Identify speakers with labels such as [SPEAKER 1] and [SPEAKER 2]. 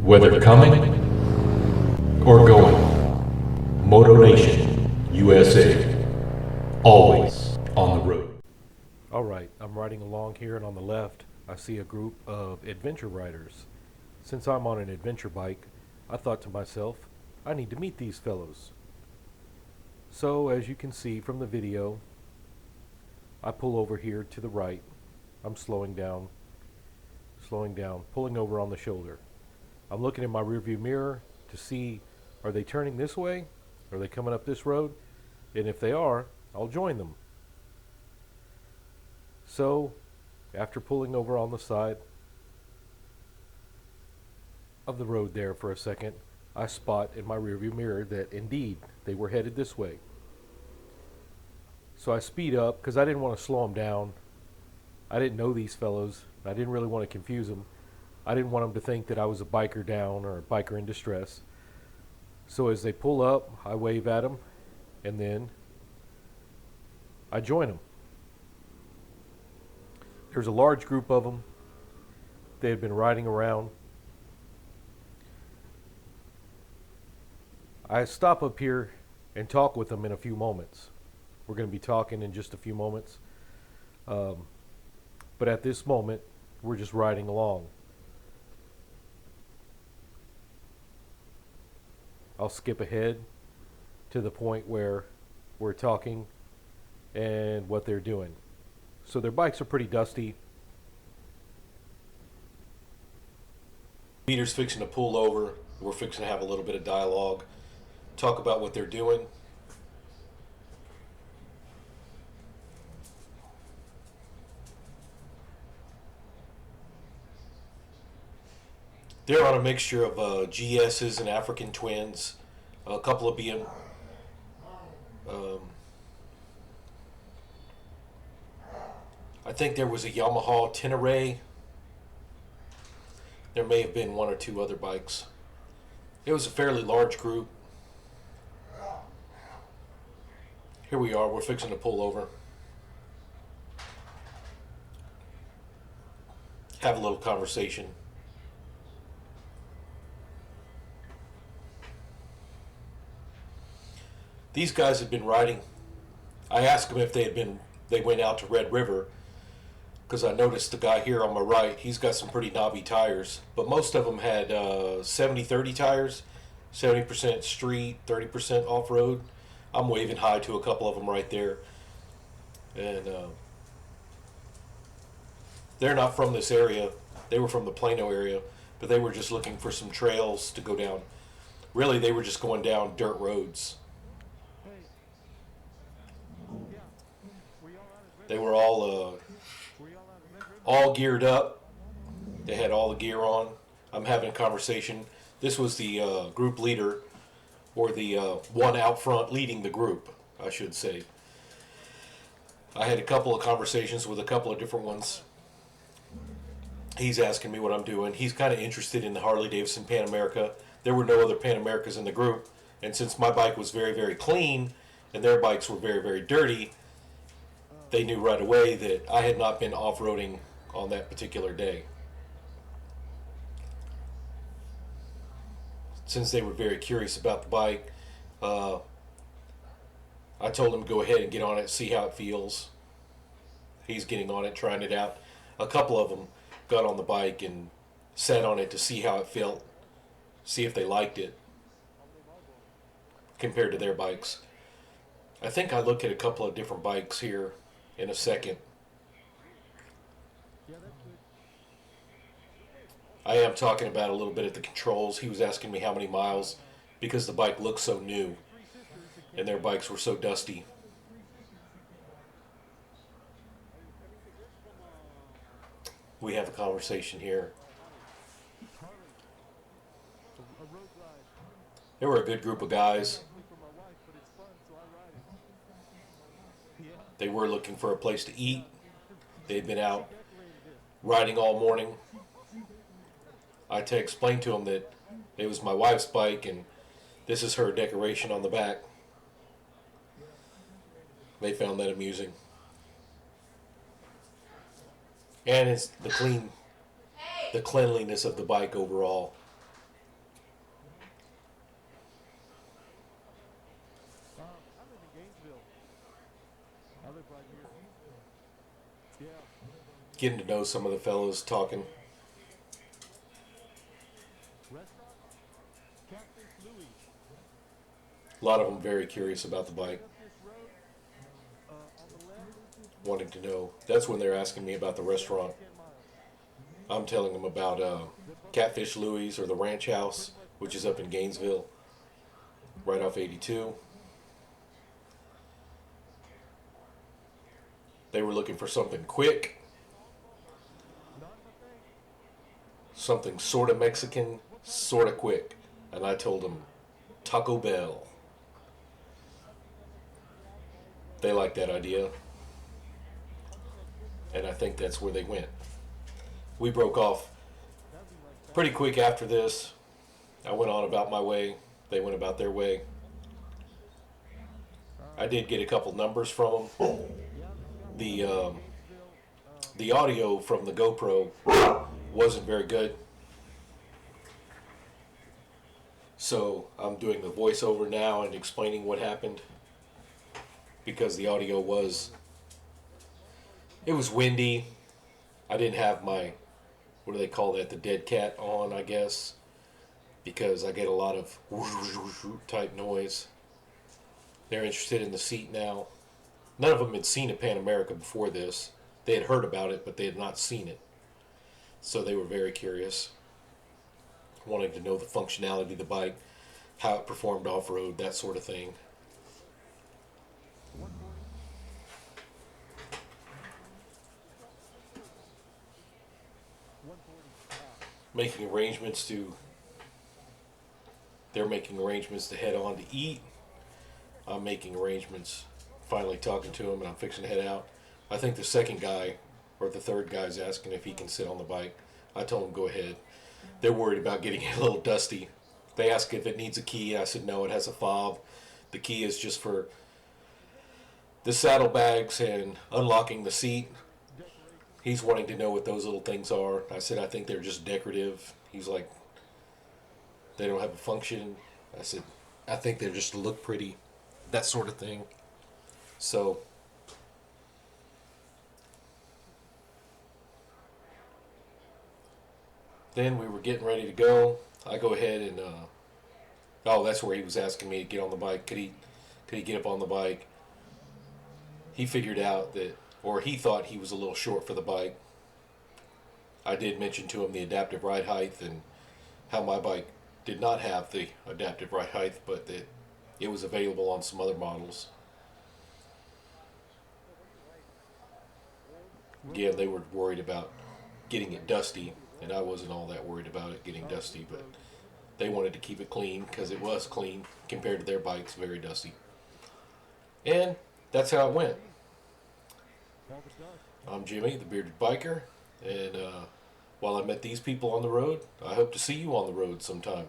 [SPEAKER 1] Whether coming or going, Moto Nation, USA, always on the road.
[SPEAKER 2] Alright, I'm riding along here, and on the left I see a group of adventure riders. Since I'm on an adventure bike, I thought to myself, I need to meet these fellows. So as you can see from the video, I pull over here to the right. I'm slowing down, pulling over on the shoulder. I'm looking in my rearview mirror to see, are they turning this way? Are they coming up this road? And if they are, I'll join them. So, after pulling over on the side of the road there for a second, I spot in my rearview mirror that indeed they were headed this way. So I speed up because I didn't want to slow them down. I didn't know these fellows. I didn't really want to confuse them. I didn't want them to think that I was a biker down or a biker in distress. So as they pull up, I wave at them, and then I join them. There's a large group of them. They had been riding around. I stop up here and talk with them in a few moments. We're going to be talking in just a few moments. But at this moment, we're just riding along. I'll skip ahead to the point where we're talking and what they're doing. So their bikes are pretty dusty. Peter's fixing to pull over. We're fixing to have a little bit of dialogue, talk about what they're doing. They're on a mixture of GSs and African twins, a couple of BMW. I think there was a Yamaha Tenere. There may have been one or two other bikes. It was a fairly large group. Here we are, we're fixing to pull over. Have a little conversation. These guys had been riding. I asked them if they went out to Red River, because I noticed the guy here on my right, he's got some pretty knobby tires, but most of them had 70-30 tires, 70% street, 30% off-road. I'm waving hi to a couple of them right there, and they're not from this area. They were from the Plano area, but they were just looking for some trails to go down. Really, they were just going down dirt roads. They were all geared up. They had all the gear on. I'm having a conversation. This was the group leader, or the one out front leading the group, I should say. I had a couple of conversations with a couple of different ones. He's asking me what I'm doing. He's kind of interested in the Harley-Davidson Pan America. There were no other Pan Americas in the group, and since my bike was very, very clean and their bikes were very, very dirty, they knew right away that I had not been off-roading on that particular day. Since they were very curious about the bike, I told him to go ahead and get on it, see how it feels. He's getting on it, trying it out. A couple of them got on the bike and sat on it to see how it felt, see if they liked it compared to their bikes. I think I look at a couple of different bikes here in a second. I am talking about a little bit at the controls. He was asking me how many miles, because the bike looked so new and their bikes were so dusty. We have a conversation here. They were a good group of guys. They were looking for a place to eat. They'd been out riding all morning. I had to explain to them that it was my wife's bike and this is her decoration on the back. They found that amusing. And it's the cleanliness of the bike overall. Getting to know some of the fellows talking. A lot of them very curious about the bike, wanting to know. That's when they're asking me about the restaurant. I'm telling them about Catfish Louie's, or the Ranch House, which is up in Gainesville, right off 82. They were looking for something quick, something sort of Mexican, sort of quick. And I told them Taco Bell. They liked that idea. And I think that's where they went. We broke off pretty quick after this. I went on about my way. They went about their way. I did get a couple numbers from them. The audio from the GoPro wasn't very good. So I'm doing the voiceover now and explaining what happened, because the audio was windy. I didn't have my, what do they call that, the dead cat on, I guess, because I get a lot of type noise. They're interested in the seat now. None of them had seen a Pan America before this. They had heard about it, but they had not seen it. So they were very curious, wanting to know the functionality of the bike, how it performed off-road, that sort of thing. They're making arrangements to head on to eat. I'm making arrangements, finally talking to them, and I'm fixing to head out. I think the second guy, or the third guy's asking if he can sit on the bike. I told him go ahead. They're worried about getting it a little dusty. They asked if it needs a key. I said no, it has a fob. The key is just for the saddlebags and unlocking the seat. He's wanting to know what those little things are. I said I think they're just decorative. He's like, they don't have a function. I said I think they're just to look pretty, that sort of thing. So then we were getting ready to go. I go ahead and that's where he was asking me to get on the bike. Could he get up on the bike? He figured out that, or he thought he was a little short for the bike. I did mention to him the adaptive ride height and how my bike did not have the adaptive ride height, but that it was available on some other models. Again, they were worried about getting it dusty, and I wasn't all that worried about it getting dusty, but they wanted to keep it clean because it was clean compared to their bikes, very dusty. And that's how it went. I'm Jimmy, the Bearded Biker, and while I met these people on the road, I hope to see you on the road sometime.